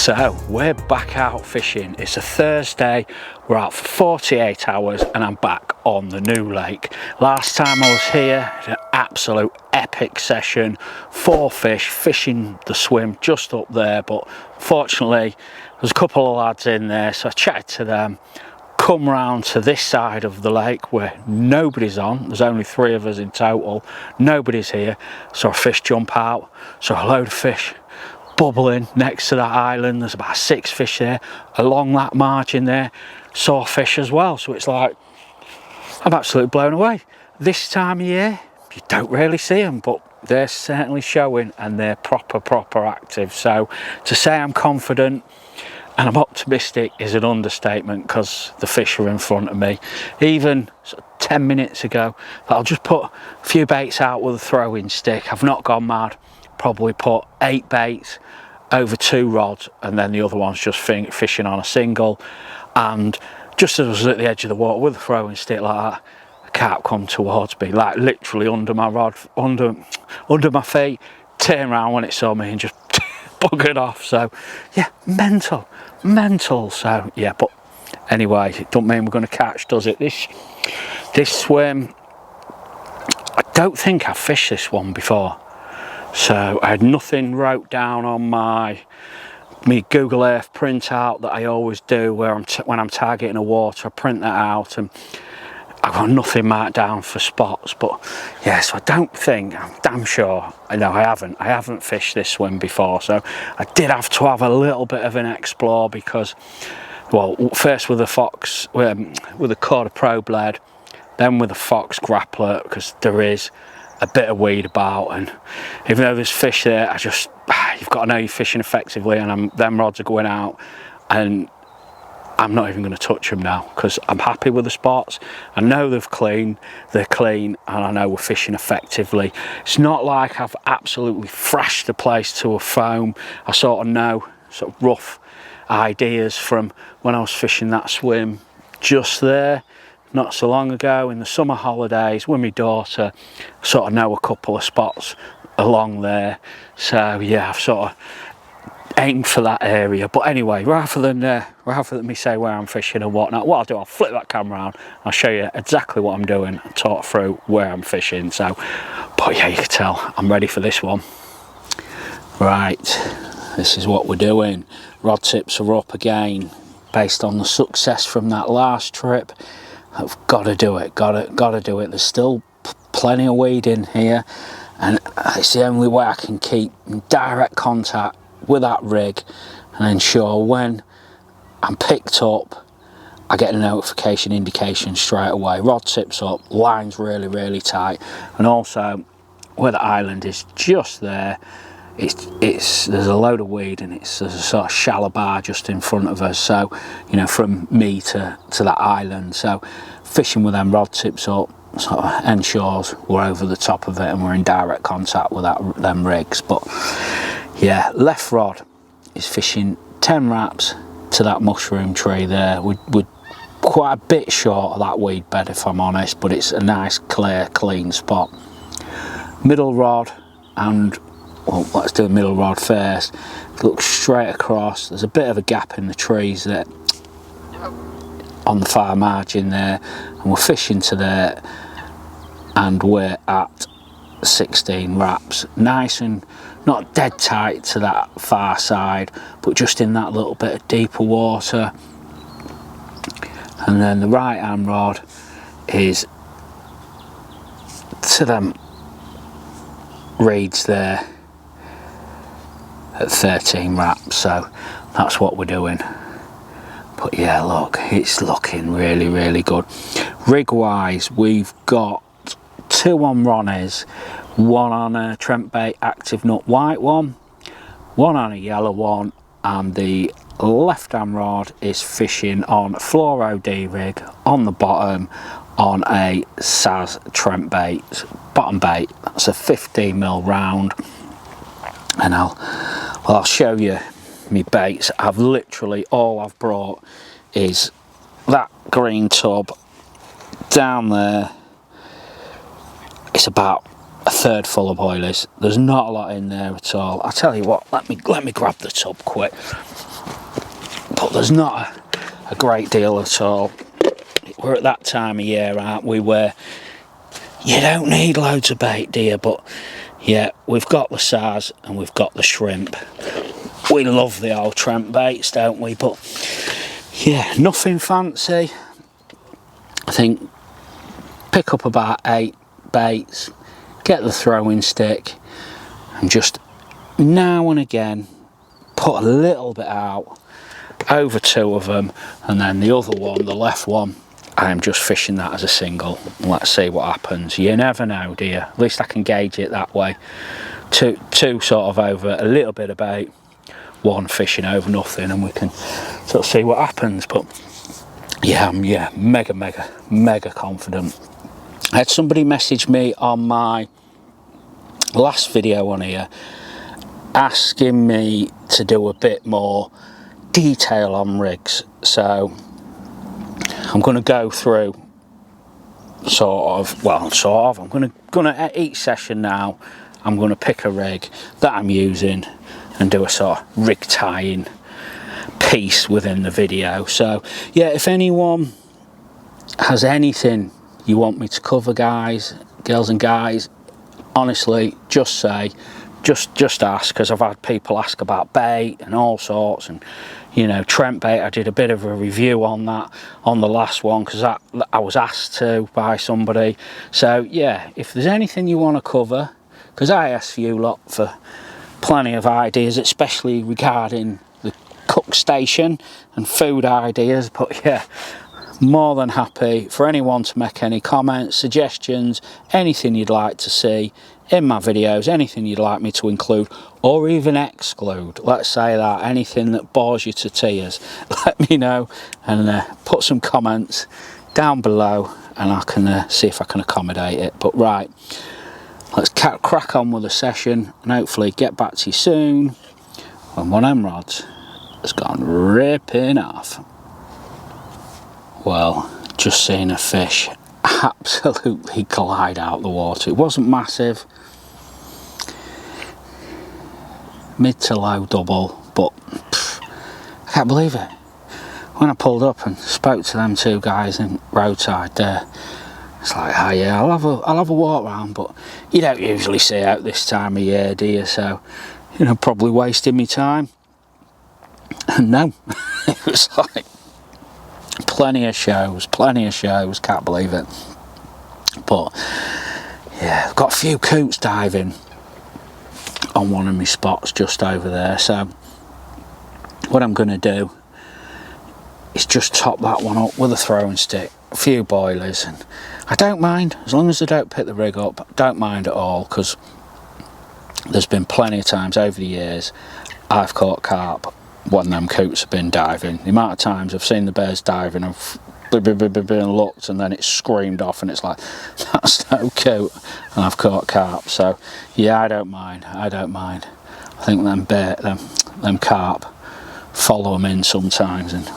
So we're back out fishing. It's a Thursday, we're out for 48 hours and I'm back on the new lake. Last time I was here, an absolute epic session, 4 fish, fishing the swim just up there, but fortunately there's a couple of lads in there, so I chatted to them, come round to this side of the lake where nobody's on. There's only 3 of us in total, nobody's here, so a fish jump out, so a load of fish bubbling next to that island. There's about 6 fish there. Along that margin there, saw fish as well, so it's like I'm absolutely blown away. This time of year you don't really see them, but they're certainly showing and they're proper active. So to say I'm confident and I'm optimistic is an understatement, because the fish are in front of me. Even sort of 10 minutes ago, I'll just put a few baits out with a throwing stick. I've not gone mad. Probably put 8 baits over 2 rods, and then the other one's just fishing on a single. And just as I was at the edge of the water with a throwing stick like that, a carp come towards me, like literally under my rod, under my feet, turned around when it saw me and just buggered off. So yeah, mental. So yeah, but anyway, it don't mean we're going to catch, does it? This swim, I don't think I've fished this one before. So I had nothing wrote down on my Google Earth printout that I always do, where when I'm targeting a water, I print that out, and I've got nothing marked down for spots. But yeah, so I don't think, I'm damn sure, no, I haven't fished this swim before, so I did have to have a little bit of an explore, because, well, first with a fox, with a Carp Pro blade, then with a fox grappler, because there is a bit of weed about, and even though there's fish there, you've got to know you're fishing effectively, and them rods are going out, and I'm not even going to touch them now, because I'm happy with the spots. I know they're clean, and I know we're fishing effectively. It's not like I've absolutely thrashed the place to a foam. I sort of know sort of rough ideas from when I was fishing that swim just there not so long ago in the summer holidays with my daughter. I sort of know a couple of spots along there, so yeah, I've sort of aimed for that area. But anyway, rather than me say where I'm fishing and whatnot, what I'll do, I'll flip that camera around, I'll show you exactly what I'm doing and talk through where I'm fishing. So, but yeah, you can tell I'm ready for this one. Right, this is what we're doing. Rod tips are up again, based on the success from that last trip. I've got to do it, got to do it. There's still plenty of weed in here, and it's the only way I can keep in direct contact with that rig and ensure when I'm picked up, I get a notification indication straight away. Rod tips up, line's really tight, and also where the island is just there, there's a load of weed, and there's a sort of shallow bar just in front of us, so you know, from me to that island. So fishing with them rod tips up sort of ensures we're over the top of it and we're in direct contact with them rigs. But yeah, left rod is fishing 10 wraps to that mushroom tree there. We're quite a bit short of that weed bed, if I'm honest, but it's a nice clear clean spot. Middle rod, and well, let's do a middle rod first. Look straight across. There's a bit of a gap in the trees there on the far margin there, and we're fishing to there, and we're at 16 wraps. Nice and not dead tight to that far side, but just in that little bit of deeper water. And then the right hand rod is to them reeds there at 13 wraps, so that's what we're doing. But yeah, look, it's looking really good. Rig wise, we've got 2 on Ronnie's, 1 on a Trent Bait Active Nut white one, 1 on a yellow one, and the left hand rod is fishing on Fluoro D rig on the bottom on a Saz Trent Bait bottom bait. That's a 15mm round, and I'll show you me baits. I've literally, all I've brought is that green tub down there. It's about a third full of boilies. There's not a lot in there at all. I'll tell you what, let me grab the tub quick. but there's not a great deal at all. We're at that time of year, aren't we, where you don't need loads of bait, do you? But yeah, we've got the sars and we've got the shrimp. We love the old tramp baits, don't we? But yeah, nothing fancy. I think pick up about 8 baits, get the throwing stick, and just now and again put a little bit out over 2 of them, and then the other one, the left one, I am just fishing that as a single. Let's see what happens. You never know, do you? At least I can gauge it that way. Two sort of over a little bit of bait, 1 fishing over nothing, and we can sort of see what happens. But yeah, I'm mega confident. I had somebody message me on my last video on here asking me to do a bit more detail on rigs, so I'm going to go through I'm going to at each session now I'm going to pick a rig that I'm using and do a sort of rig tying piece within the video. So yeah, if anyone has anything you want me to cover, girls and guys, honestly, just say, just ask, because I've had people ask about bait and all sorts, and you know, Trent bait, I did a bit of a review on that on the last one because I was asked to by somebody. So yeah, if there's anything you want to cover, because I ask you lot for plenty of ideas, especially regarding the cook station and food ideas, but yeah, more than happy for anyone to make any comments, suggestions, anything you'd like to see in my videos, anything you'd like me to include or even exclude, let's say that, anything that bores you to tears, let me know, and put some comments down below and I can see if I can accommodate it. But right, let's crack on with the session and hopefully get back to you soon when one of them rods has gone ripping off. Well, just seeing a fish absolutely glide out the water. It wasn't massive, mid to low double, but I can't believe it. When I pulled up and spoke to them 2 guys in roadside there, it's like, oh yeah, I'll have a walk round, but you don't usually see out this time of year, do you? So, you know, probably wasting my time. And no, it was like plenty of shows, can't believe it. But yeah, I've got a few coots diving on one of my spots just over there, so what I'm going to do is just top that one up with a throwing stick, a few boilies, and I don't mind, as long as I don't pick the rig up, I don't mind at all, because there's been plenty of times over the years I've caught carp when them coots have been diving. The amount of times I've seen the bears diving, I've been looked and then it's screamed off and it's like, that's no coot, and I've caught carp. So yeah, I don't mind. I think them carp follow them in sometimes and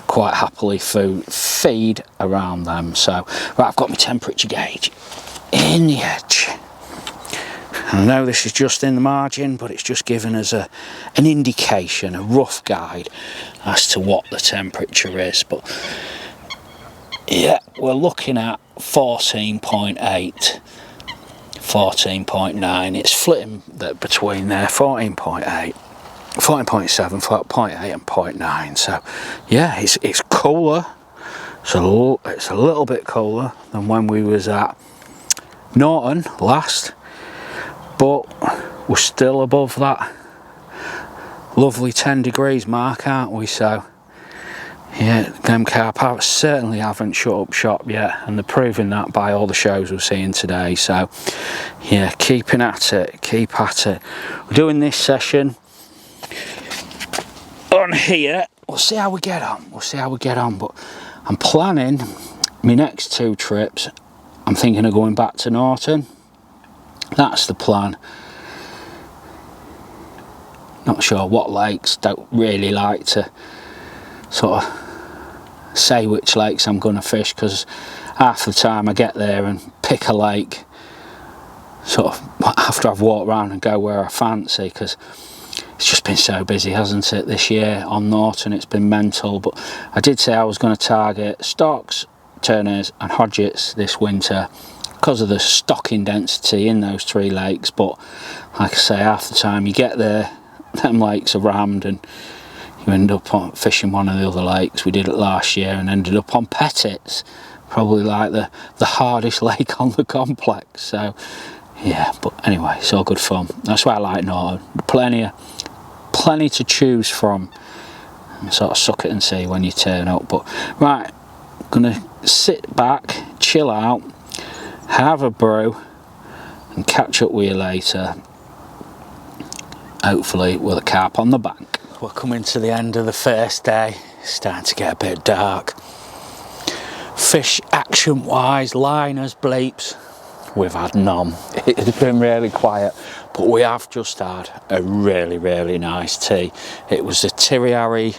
quite happily feed around them. So right, I've got my temperature gauge in the edge. I know this is just in the margin, but it's just giving us an indication, a rough guide as to what the temperature is. But yeah, we're looking at 14.8, 14.9. It's flitting between there, 14.8, 14.7, 0.8 and 0.9. So yeah, it's cooler. So it's a little bit cooler than when we was at Norton last. But we're still above that lovely 10 degrees mark, aren't we? So yeah, them carp certainly haven't shut up shop yet, and they're proving that by all the shows we're seeing today. So yeah, keep at it. We're doing this session on here. We'll see how we get on. But I'm planning my next 2 trips. I'm thinking of going back to Norton. That's the plan. Not sure what lakes, don't really like to sort of say which lakes I'm going to fish, because half the time I get there and pick a lake sort of after I've walked around and go where I fancy, because it's just been so busy, hasn't it, this year on Norton. It's been mental. But I did say I was going to target stocks, turners and hodgets this winter because of the stocking density in those 3 lakes. But like I say, half the time you get there, them lakes are rammed and you end up on fishing one of the other lakes. We did it last year and ended up on Pettit's, probably like the hardest lake on the complex. So yeah, but anyway, it's all good fun. That's why I like Norton. Plenty to choose from. Sort of suck it and see when you turn up. But right, I'm gonna sit back, chill out, have a brew and catch up with you later, hopefully with a carp on the bank. We're coming to the end of the first day. It's starting to get a bit dark. Fish action wise, liners, bleeps, we've had none. It's been really quiet, but we have just had a really nice tea. It was a Tiriari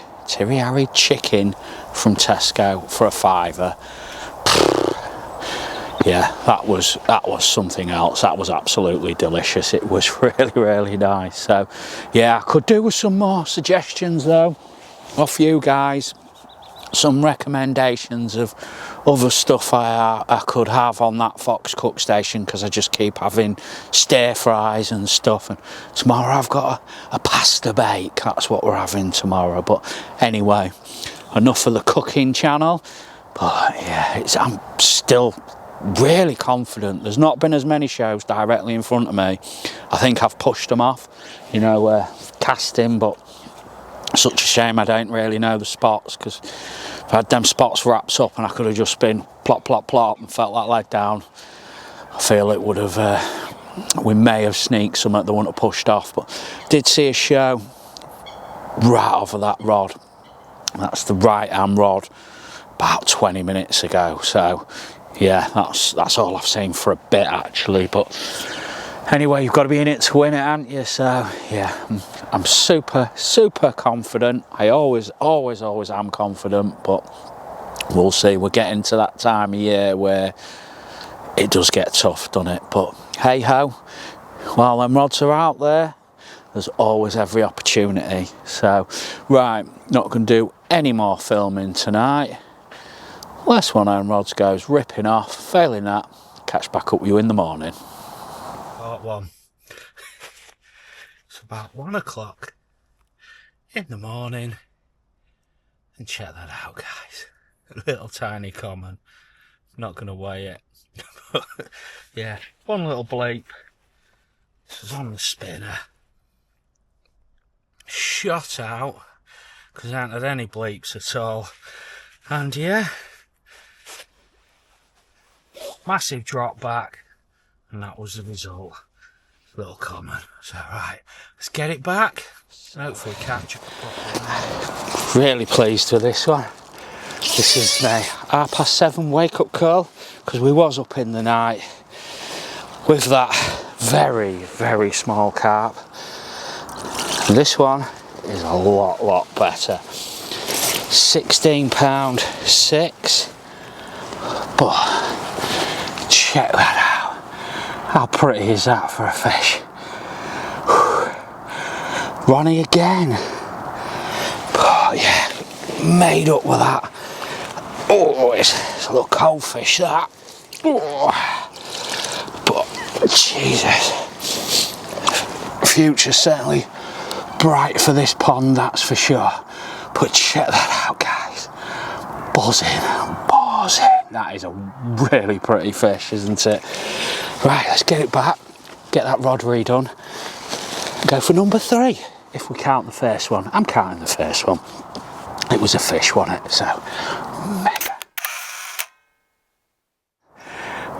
chicken from Tesco for a £5. Yeah, that was something else. That was absolutely delicious. It was really nice. So yeah, I could do with some more suggestions though off you guys, some recommendations of other stuff I could have on that Fox cook station, because I just keep having stir fries and stuff. And tomorrow I've got a pasta bake. That's what we're having tomorrow. But anyway, enough of the cooking channel. But yeah, I'm still really confident. There's not been as many shows directly in front of me. I think I've pushed them off, you know, casting, but such a shame I don't really know the spots, because if I had them spots wrapped up and I could have just been plop and felt that leg down, I feel it would have we may have sneaked some that they wouldn't have pushed off. But did see a show right over that rod. That's the right hand rod, about 20 minutes ago. So yeah, that's all I've seen for a bit actually. But anyway, you've got to be in it to win it, haven't you? So yeah, I'm super confident. I always am confident, but we'll see. We're getting to that time of year where it does get tough, doesn't it? But hey ho, while them rods are out there, there's always every opportunity. So right, not going to do any more filming tonight. Unless one of them rods goes ripping off. Failing that, catch back up with you in the morning. Part 1. It's about 1 o'clock in the morning, and check that out, guys. A little tiny common. I'm not going to weigh it. But yeah, one little bleep. This was on the spinner. Shot out, because I hadn't had any bleeps at all. And yeah, massive drop back, and that was the result. Little common. So right, let's get it back. Hopefully catch up. Really pleased with this one. This is my 7:30 wake up call, because we was up in the night with that very small carp. And this one is a lot better. £16 6. But check that out. How pretty is that for a fish? Ronnie again. Oh yeah, made up with that. Oh, it's a little cold fish that. Oh. But Jesus, future's certainly bright for this pond, that's for sure. But check that out, guys. Buzzing. That is a really pretty fish, isn't it? Right, let's get it back, get that rod redone, go for number 3. If we count the first one. I'm counting the first one. It was a fish, wasn't it? So, mega.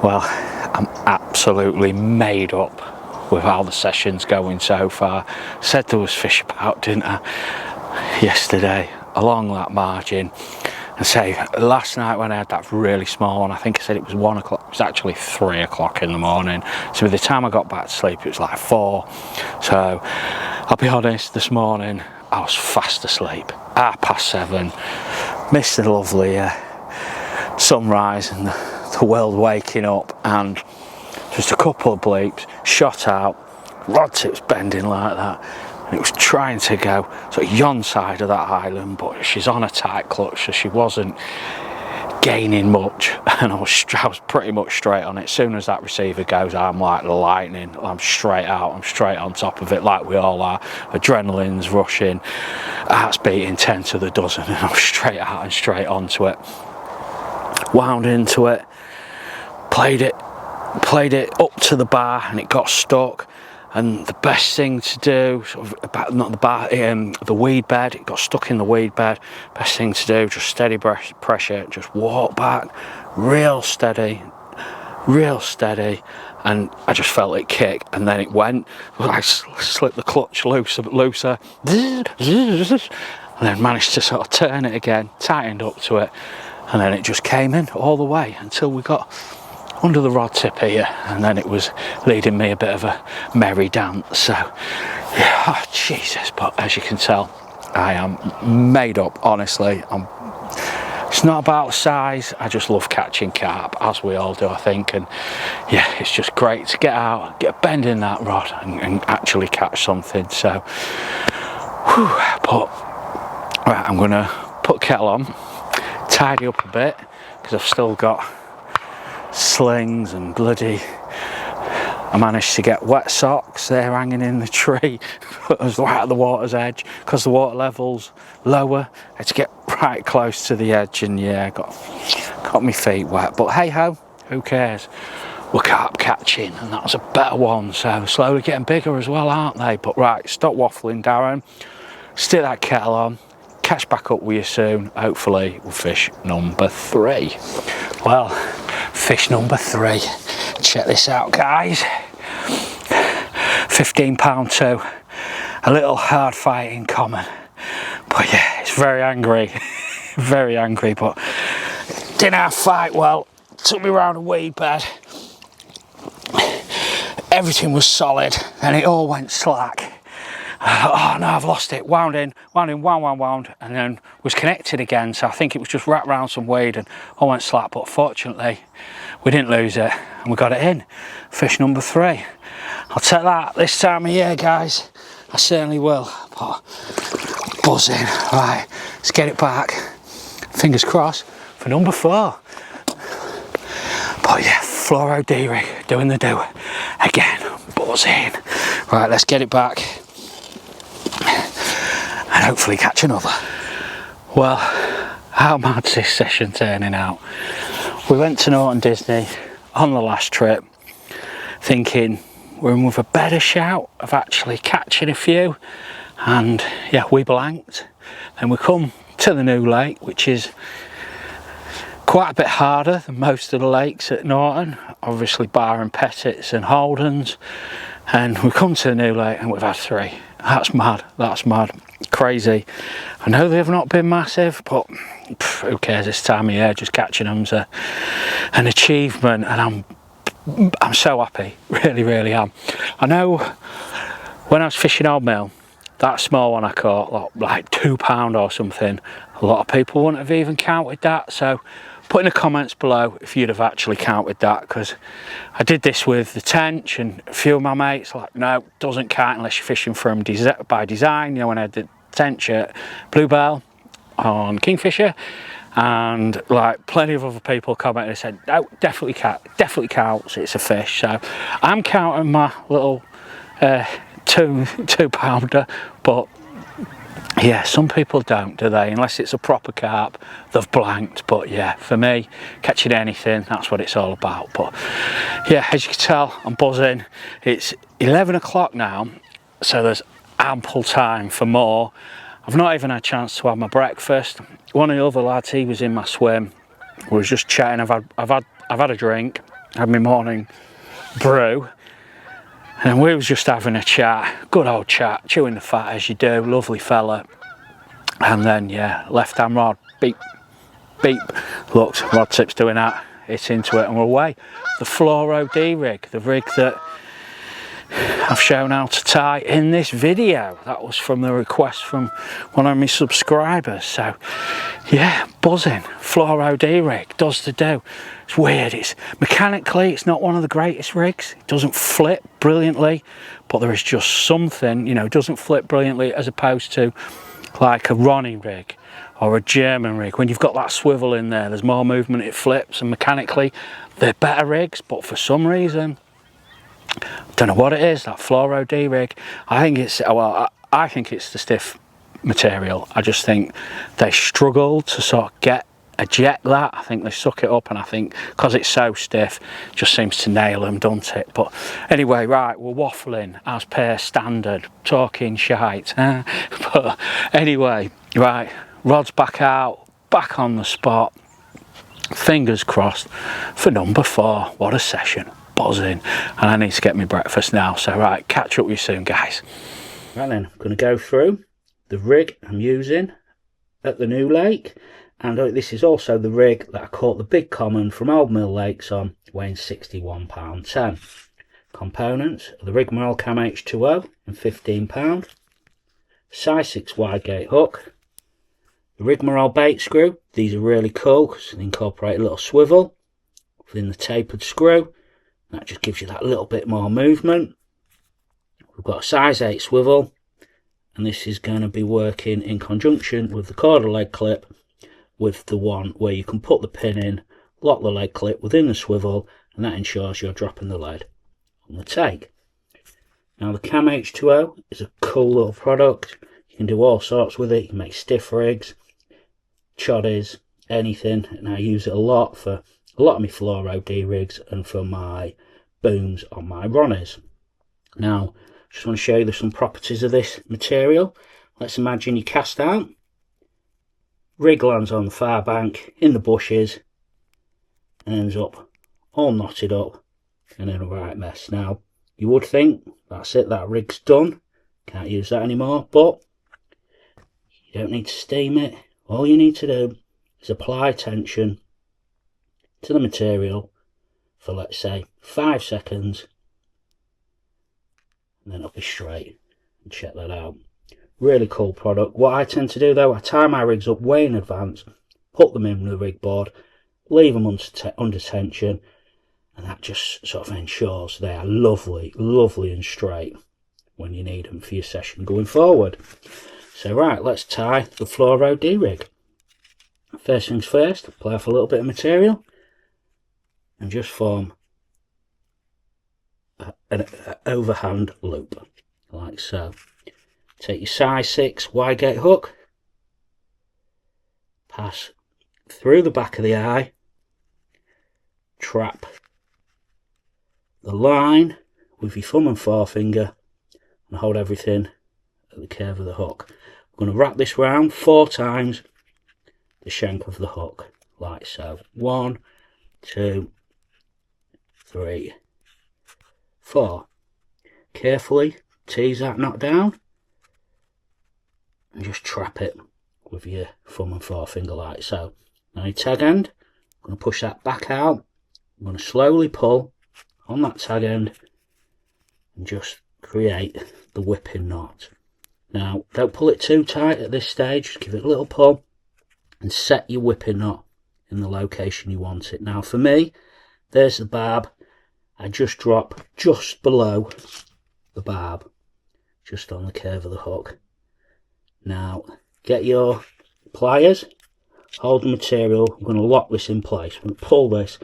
Well, I'm absolutely made up with how the session's going so far. Said there was fish about, didn't I? Yesterday, along that margin. And say, last night when I had that really small one, I think I said it was 1 o'clock, it was actually 3 o'clock in the morning. So by the time I got back to sleep, it was like 4. So, I'll be honest, this morning, I was fast asleep. 7:30, missed the lovely sunrise and the world waking up, and just a couple of bleeps, shot out, rod tips bending like that. and it was trying to go sort of yon side of that island, but she's on a tight clutch, so she wasn't gaining much, and I was pretty much straight on it. As soon as that receiver goes, I'm like lightning. I'm straight out, I'm straight on top of it, like we all are. Adrenaline's rushing, heart's beating 10 to the dozen, and I'm straight out and straight onto it. Wound into it, played it up to the bar, and it got stuck. And the best thing to do, sort of, not the bar, the weed bed, it got stuck in the weed bed. Best thing to do, just steady pressure, just walk back, real steady, and I just felt it kick, and then it went. I slipped the clutch looser, and then managed to sort of turn it again, tightened up to it, and then it just came in all the way until we got under the rod tip here, and then it was leading me a bit of a merry dance. So yeah, oh Jesus, but as you can tell, I am made up, honestly. It's not about size, I just love catching carp, as we all do, I think. And yeah, it's just great to get out, get a bend in that rod, and actually catch something. So whew, but right, I'm gonna put kettle on, tidy up a bit, because I've still got slings and bloody, I managed to get wet socks there hanging in the tree. I was right at the water's edge because the water level's lower. I had to get right close to the edge, and yeah, got my feet wet, but hey ho, who cares? We're carp catching, and that was a better one. So slowly getting bigger as well, aren't they? But right, stop waffling, Darren, stick that kettle on, catch back up with you soon. Hopefully we'll fish number 3. Well, fish number 3, check this out guys, 15 pound 2, a little hard fighting common, but yeah, it's very angry, very angry, but didn't half fight well, took me round a weed bed, everything was solid, and it all went slack. Oh no, I've lost it. Wound in, wound, and then was connected again. So I think it was just wrapped around some weed and all went slack. But fortunately, we didn't lose it and we got it in. Fish number 3. I'll take that this time of year, guys. I certainly will. But buzzing. Right, let's get it back. Fingers crossed for number 4. But yeah, fluoro D-rig doing the do again. Buzzing. Right, let's get it back. And hopefully catch another. Well, how mad's this session turning out? We went to Norton Disney on the last trip thinking we're in with a better shout of actually catching a few, and yeah, we blanked. And we come to the new lake, which is quite a bit harder than most of the lakes at Norton, obviously barring Pettit's and Holden's, and we come to the new lake and we've had 3. That's mad, crazy. I know they've not been massive, but who cares this time of year, just catching them's an achievement, and I'm so happy, really am. I know when I was fishing Old Mill, that small one I caught, like £2 or something, a lot of people wouldn't have even counted that, so put in the comments below if you'd have actually counted that, because I did this with the tench and a few of my mates, like, no, doesn't count unless you're fishing from by design. You know, when I did tench at Bluebell on Kingfisher, and like plenty of other people commented and said, no, definitely counts, it's a fish. So I'm counting my little two pounder, but yeah, some people don't, do they? Unless it's a proper carp, they've blanked. But yeah, for me, catching anything, that's what it's all about. But yeah, as you can tell, I'm buzzing. It's 11 o'clock now, so there's ample time for more. I've not even had a chance to have my breakfast. One of the other lads, he was in my swim. We was just chatting. I've had a drink, had my morning brew, and we was just having a chat, good old chat, chewing the fat as you do, lovely fella. And then yeah, left hand rod, beep, beep, looked, rod tip's doing that, hit into it and we're away. The Fluoro D-rig, the rig that I've shown how to tie in this video. That was from the request from one of my subscribers. So yeah, buzzing. fluoro D rig does to do. It's weird. It's mechanically, it's not one of the greatest rigs. It doesn't flip brilliantly, but there is just something, you know, it doesn't flip brilliantly as opposed to like a Ronnie rig or a German rig. When you've got that swivel in there, there's more movement, it flips, and mechanically they're better rigs, but for some reason, don't know what it is, that fluoro D rig, I think it's, well, I think it's the stiff material. I just think they struggle to sort of eject that. I think they suck it up, and I think because it's so stiff, it just seems to nail them, doesn't it? But anyway, right, we're waffling as per standard, talking shite. But anyway, right, rod's back out, back on the spot. Fingers crossed for number 4. What a session, buzzing. And I need to get me breakfast now, so right, catch up with you soon, guys. Right then, I'm going to go through the rig I'm using at the new lake, and this is also the rig that I caught the big common from Old Mill Lakes on, weighing £61.10. Components are the Rigmarole Cam H2O and £15, size 6 wide gate hook, the Rigmarole bait screw. These are really cool because they incorporate a little swivel within the tapered screw. That just gives you that little bit more movement. We've got a size 8 swivel, and this is going to be working in conjunction with the quarter leg clip, with the one where you can put the pin in, lock the leg clip within the swivel, and that ensures you're dropping the lead on the take. Now the Cam H2O is a cool little product. You can do all sorts with it. You can make stiff rigs, choddies, anything, and I use it a lot for a lot of my fluoro D rigs and for my booms on my Ronnies. Now, just want to show you some properties of this material. Let's imagine you cast out, rig lands on the far bank in the bushes and ends up all knotted up and in a right mess. Now, you would think that's it, that rig's done, can't use that anymore, but you don't need to steam it. All you need to do is apply tension to the material for, let's say, 5 seconds, and then it'll be straight. And check that out. Really cool product. What I tend to do though, I tie my rigs up way in advance, put them in the rig board, leave them under tension, and that just sort of ensures they are lovely and straight when you need them for your session going forward. So right, let's tie the fluoro D rig. First things first, apply off a little bit of material and just form an overhand loop, like so. Take your size 6 wide gate hook, pass through the back of the eye, trap the line with your thumb and forefinger, and hold everything at the curve of the hook. We're going to wrap this round 4 times the shank of the hook, like so. 1, 2, 3, 4. Carefully tease that knot down and just trap it with your thumb and forefinger like so. Now your tag end, I'm going to push that back out. I'm going to slowly pull on that tag end and just create the whipping knot. Now don't pull it too tight at this stage, just give it a little pull and set your whipping knot in the location you want it. Now for me, there's the barb. I just drop just below the barb, just on the curve of the hook. Now get your pliers, hold the material. I'm going to lock this in place. I'm going to pull this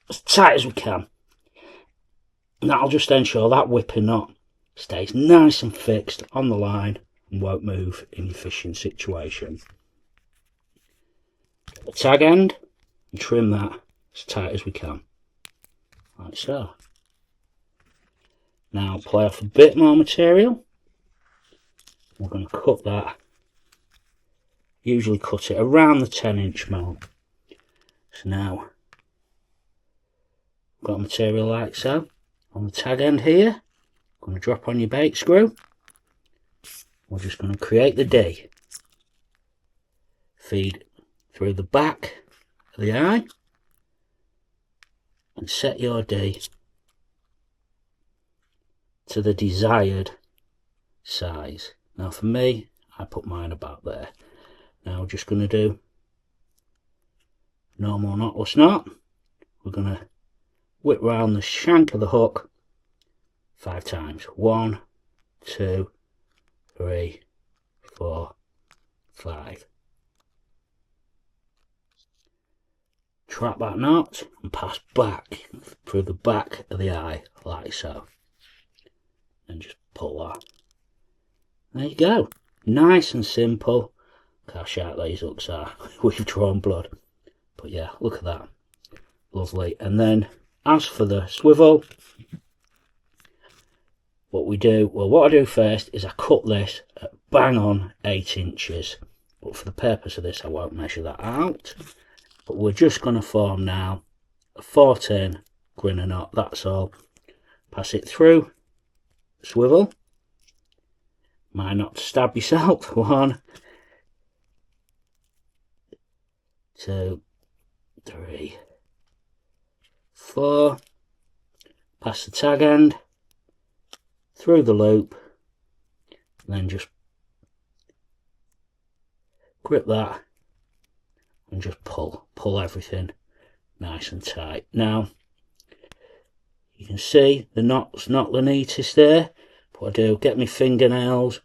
as tight as we can. And that'll just ensure that whipping knot stays nice and fixed on the line and won't move in your fishing situation. Get the tag end and trim that as tight as we can, like so. Now apply off a bit more material. We're going to cut that, usually cut it around the 10-inch mark. So now got material like so. On the tag end here, I'm going to drop on your bait screw. We're just going to create the D. Feed through the back of the eye and set your D to the desired size. Now for me, I put mine about there. Now we're just going to do normal knotless knot. We're going to whip round the shank of the hook 5 times. 1, 2, 3, 4, 5. Trap that knot and pass back through the back of the eye like so. And just pull that. There you go. Nice and simple. Look how sharp these hooks are. We've drawn blood. But yeah, look at that. Lovely. And then as for the swivel, what I do first is I cut this at bang on 8 inches. But for the purpose of this, I won't measure that out. But we're just going to form now a 14 grinner knot, that's all. Pass it through the swivel. Mind not to stab yourself. 1, 2, 3, 4. Pass the tag end through the loop, and then just grip that and just pull everything nice and tight. Now you can see the knot's not the neatest there, but I do get my fingernails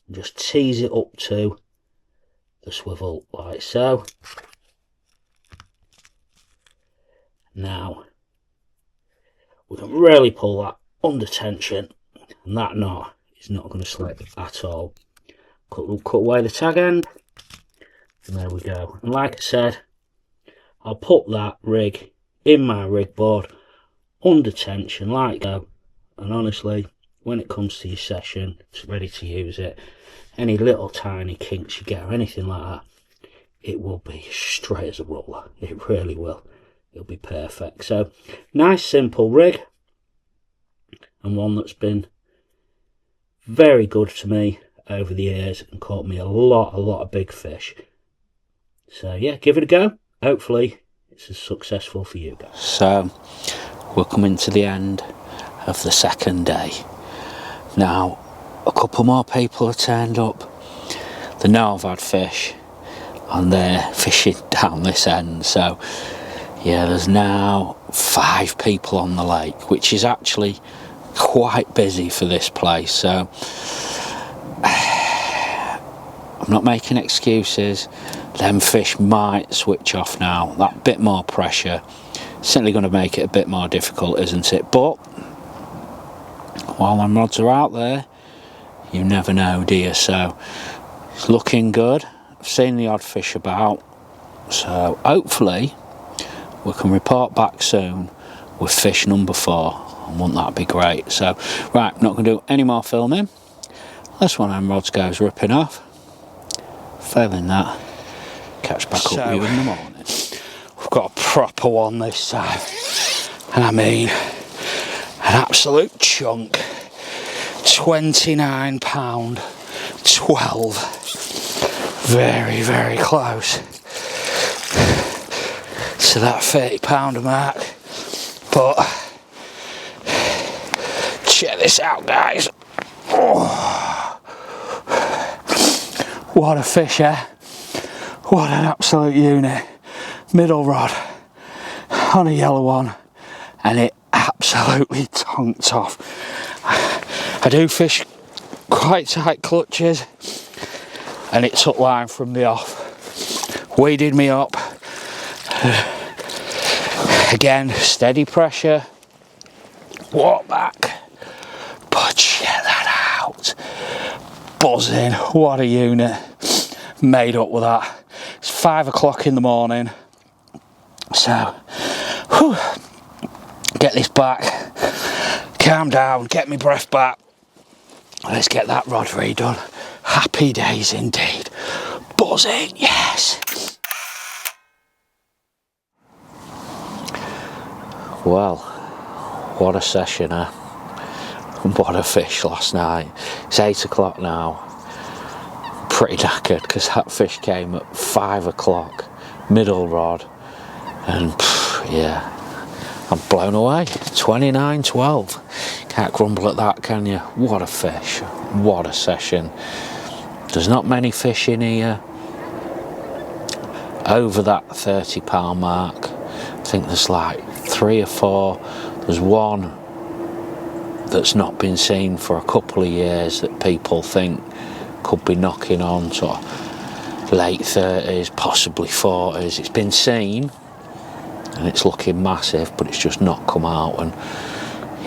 and just tease it up to the swivel like so. Now we can really pull that under tension, and that knot is not going to slip at all. Cut away the tag end, and there we go. And like I said, I'll put that rig in my rig board under tension like so. And honestly, when it comes to your session, it's ready to use it. Any little tiny kinks you get or anything like that, it will be straight as a ruler. It really will. It'll be perfect. So nice simple rig, and one that's been very good to me over the years and caught me a lot of big fish. So yeah, give it a go. Hopefully it's as successful for you guys. So we're coming to the end of the second day. Now a couple more people have turned up. They know I've had fish and they're fishing down this end. So yeah, there's now 5 people on the lake, which is actually quite busy for this place. So I'm not making excuses. Them fish might switch off now. That bit more pressure certainly going to make it a bit more difficult, isn't it? But while them rods are out there, you never know, do you? So it's looking good. I've seen the odd fish about, so hopefully we can report back soon with fish number 4, and wouldn't that be great? So right, not going to do any more filming. This one of them rods goes ripping off. Failing that, catch back up with you in the morning. We've got a proper one this time, and I mean an absolute chunk. 29 pound 12. Very, very close to that 30 pounder mark. But check this out, guys. Oh, what a fish, eh? What an absolute unit. Middle rod on a yellow one, and it absolutely tonked off. I do fish quite tight clutches, and it took line from the off. Waded me up. Again, steady pressure. Walk back. But check that out. Buzzing. What a unit. Made up with that. It's 5 o'clock in the morning. So, whew, get this back. Calm down. Get my breath back. Let's get that rod redone. Happy days indeed. Buzzing, yes. Well, what a session, eh? What a fish last night. It's 8 o'clock now. Pretty knackered because that fish came at 5 o'clock. Middle rod. And yeah, I'm blown away. 29.12. Can't grumble at that, can you? What a fish. What a session. There's not many fish in here. over that £30 mark. I think there's like 3 or 4. There's one that's not been seen for a couple of years that people think could be knocking on sort of late 30s, possibly 40s. It's been seen and it's looking massive, but it's just not come out. And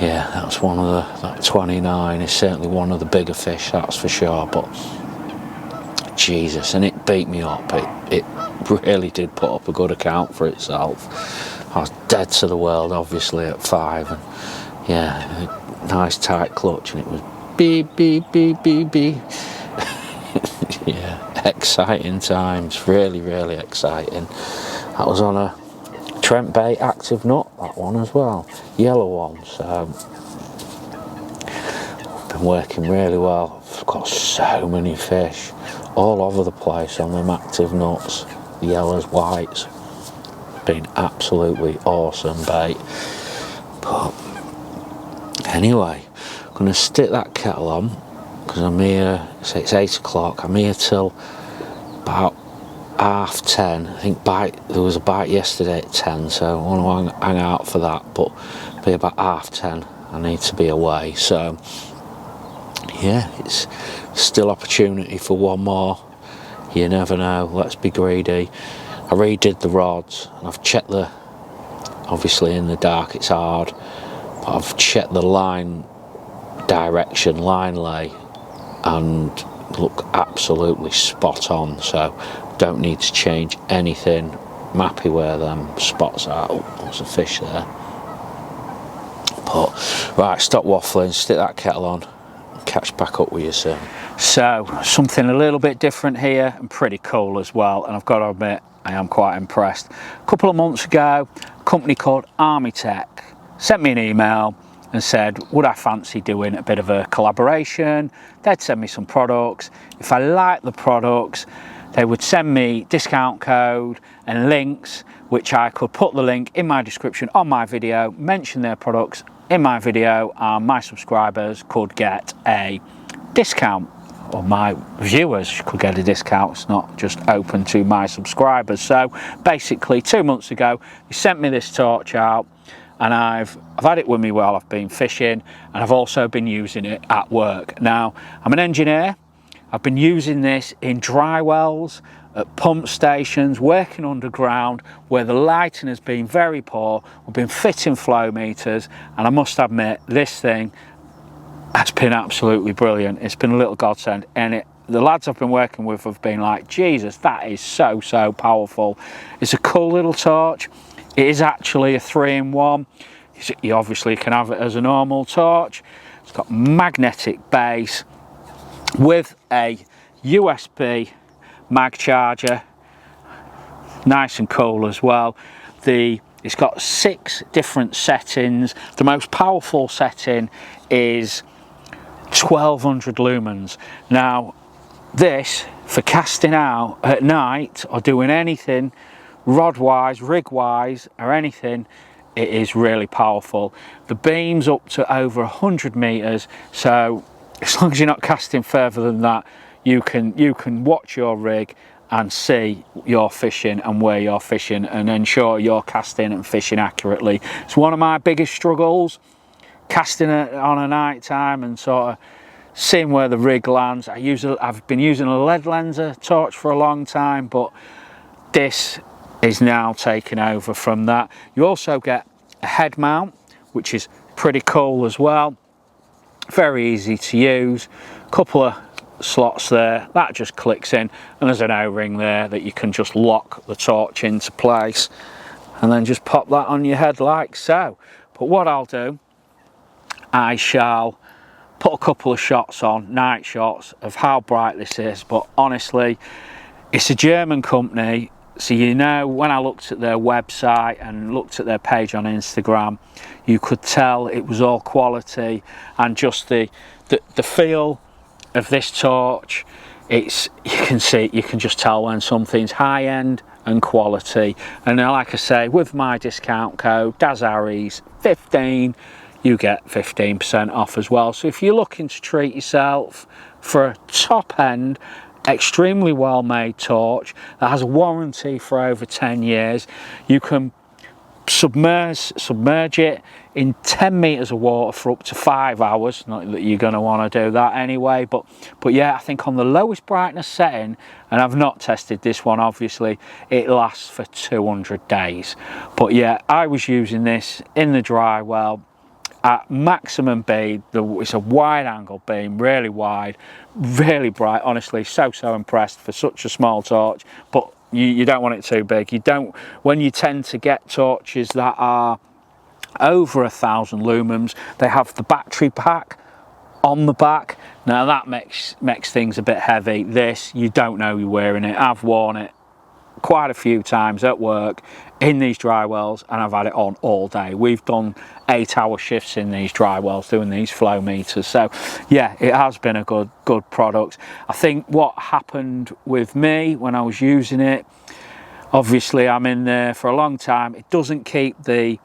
yeah, that's one of the, that 29 is certainly one of the bigger fish, that's for sure. But Jesus, and it beat me up. It really did put up a good account for itself. I was dead to the world, obviously, at 5, and yeah, a nice tight clutch, and it was beep, beep, beep, beep, beep. Yeah, exciting times, really, really exciting. That was on a Trent Bait active nut, that one as well, yellow one. So been working really well. I've got so many fish all over the place on them active nuts, yellows, whites. Been absolutely awesome bait. But anyway, I'm going to stick that kettle on because I'm here, so it's 8 o'clock, I'm here till about 10:30. I think there was a bite yesterday at 10, so I want to hang out for that, but be about 10:30 I need to be away. So yeah, it's still opportunity for one more. You never know, let's be greedy. I redid the rods and I've checked the, obviously in the dark it's hard, but I've checked the line direction, line lay, and look absolutely spot on, so don't need to change anything. I'm happy where them spots are. Oh, there's a fish there. But right, stop waffling, stick that kettle on, catch back up with you soon. So something a little bit different here and pretty cool as well, and I've got to admit I am quite impressed. A couple of months ago, a company called Army Tech sent me an email and said would I fancy doing a bit of a collaboration. They'd send me some products. If I liked the products, they would send me discount code and links, which I could put the link in my description on my video, mention their products in my video, and my subscribers could get a discount, or my viewers could get a discount. It's not just open to my subscribers. So basically 2 months ago they sent me this torch out, and I've had it with me while I've been fishing, and I've also been using it at work. Now, I'm an engineer. I've been using this in dry wells, at pump stations, working underground where the lighting has been very poor. We've been fitting flow meters, and I must admit this thing has been absolutely brilliant. It's been a little godsend, and the lads I've been working with have been like, Jesus, that is so powerful. It's a cool little torch. It is actually a 3-in-1. You obviously can have it as a normal torch. It's got magnetic base with a USB mag charger, nice and cool as well. It's got 6 different settings. The most powerful setting is 1200 lumens. Now this, for casting out at night or doing anything rod wise, rig wise, or anything, it is really powerful. The beam's up to over 100 meters, so as long as you're not casting further than that, you can watch your rig and see your fishing and where you're fishing and ensure you're casting and fishing accurately. It's one of my biggest struggles, casting it on a night time and sort of seeing where the rig lands. I've been using a lead lenser torch for a long time, but this is now taking over from that. You also get a head mount, which is pretty cool as well. Very easy to use. Couple of slots there, that just clicks in, and there's an O-ring there that you can just lock the torch into place and then just pop that on your head like so. But what I'll do, I shall put a couple of shots on, night shots, of how bright this is. But honestly, it's a German company, so you know, when I looked at their website and looked at their page on Instagram, you could tell it was all quality, and just the feel of this torch, you can just tell when something's high end and quality. And then, like I say, with my discount code DazAries15, you get 15% off as well. So if you're looking to treat yourself for a top end extremely well made torch that has a warranty for over 10 years. You can submerge it in 10 meters of water for up to 5 hours. Not that you're going to want to do that anyway, but yeah, I think on the lowest brightness setting, and I've not tested this one obviously, it lasts for 200 days. But yeah, I was using this in the dry well at maximum beam. It's a wide angle beam, really wide, really bright. Honestly, so impressed for such a small torch. But you don't want it too big. You don't, when you tend to get torches that are over 1,000 lumens, they have the battery pack on the back. Now that makes things a bit heavy. This, you don't know you're wearing it. I've worn it quite a few times at work in these dry wells, and I've had it on all day. We've done 8-hour shifts in these dry wells doing these flow meters. So yeah, it has been a good product. I think what happened with me when I was using it, obviously I'm in there for a long time, it doesn't keep the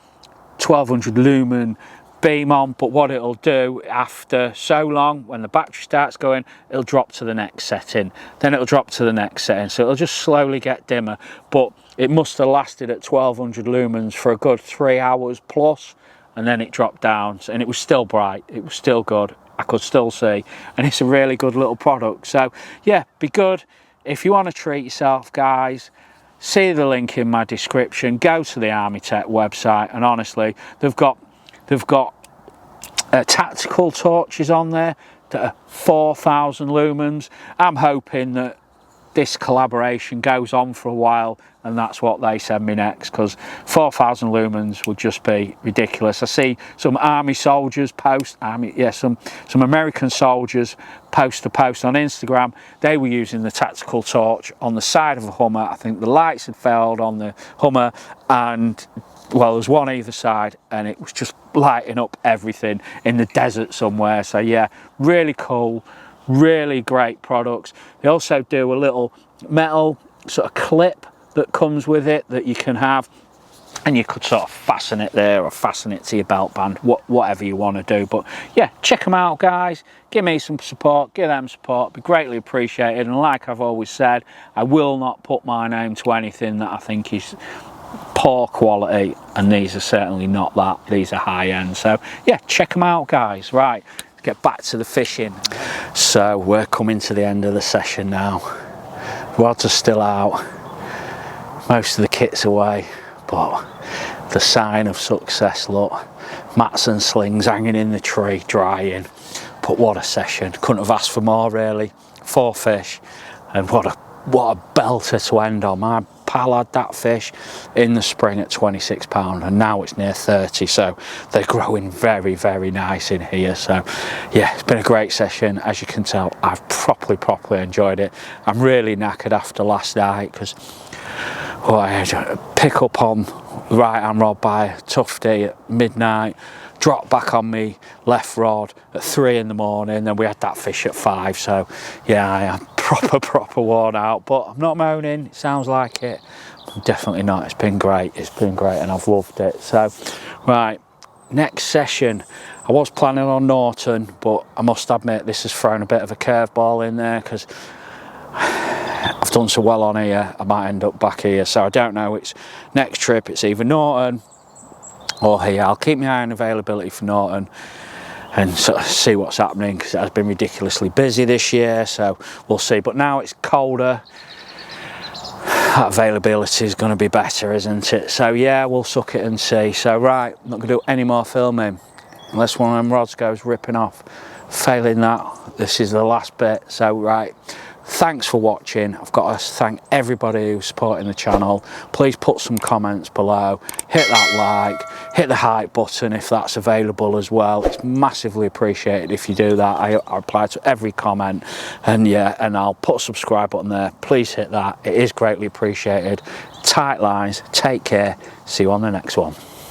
1200 lumen beam on, but what it'll do after so long, when the battery starts going, it'll drop to the next setting, then it'll drop to the next setting, so it'll just slowly get dimmer. But it must have lasted at 1200 lumens for a good 3 hours plus, and then it dropped down, and it was still bright, it was still good, I could still see, and it's a really good little product. So yeah, be good if you want to treat yourself, guys. See the link in my description, go to the Army Tech website, and honestly, they've got tactical torches on there that are 4,000 lumens. I'm hoping that this collaboration goes on for a while, and that's what they send me next, because 4,000 lumens would just be ridiculous. I see some army soldiers post, some American soldiers post on Instagram. They were using the tactical torch on the side of a Hummer. I think the lights had failed on the Hummer, and well, there's one either side, and it was just lighting up everything in the desert somewhere. So yeah, really cool, really great products. They also do a little metal sort of clip that comes with it that you can have, and you could sort of fasten it there or fasten it to your belt band, whatever you want to do. But yeah, check them out, guys. Give me some support, give them support, be greatly appreciated. And like I've always said, I will not put my name to anything that I think is poor quality, and these are certainly not that. These are high end. So yeah, check them out, guys. Right, let's get back to the fishing. So we're coming to the end of the session now. Rods are still out, most of the kit's away, but the sign of success, look, mats and slings hanging in the tree drying. But what a session, couldn't have asked for more really. 4 fish, and what a belter to end on. My pal had that fish in the spring at 26 pound, and now it's near 30, so they're growing very nice in here. So yeah, it's been a great session. As you can tell, I've properly enjoyed it. I'm really knackered after last night, because I had to pick up on the right hand rod by a tufty at midnight, drop back on me left rod at 3 in the morning, then we had that fish at 5. So yeah, I am proper worn out, but I'm not moaning. It sounds like it. I'm definitely not. It's been great, and I've loved it. So right, next session, I was planning on Norton, but I must admit this has thrown a bit of a curveball in there, because I've done so well on here, I might end up back here. So I don't know, it's next trip, it's either Norton or here. I'll keep my eye on availability for Norton and sort of see what's happening, because it has been ridiculously busy this year, so we'll see. But now it's colder, that availability is going to be better, isn't it? So yeah, we'll suck it and see. So right, I'm not going to do any more filming unless one of them rods goes ripping off. Failing that, this is the last bit. So right, thanks for watching. I've got to thank everybody who's supporting the channel. Please put some comments below, hit that like, hit the hype button if that's available as well. It's massively appreciated if you do that. I reply to every comment, and yeah, and I'll put a subscribe button there. Please hit that, it is greatly appreciated. Tight lines, take care, see you on the next one.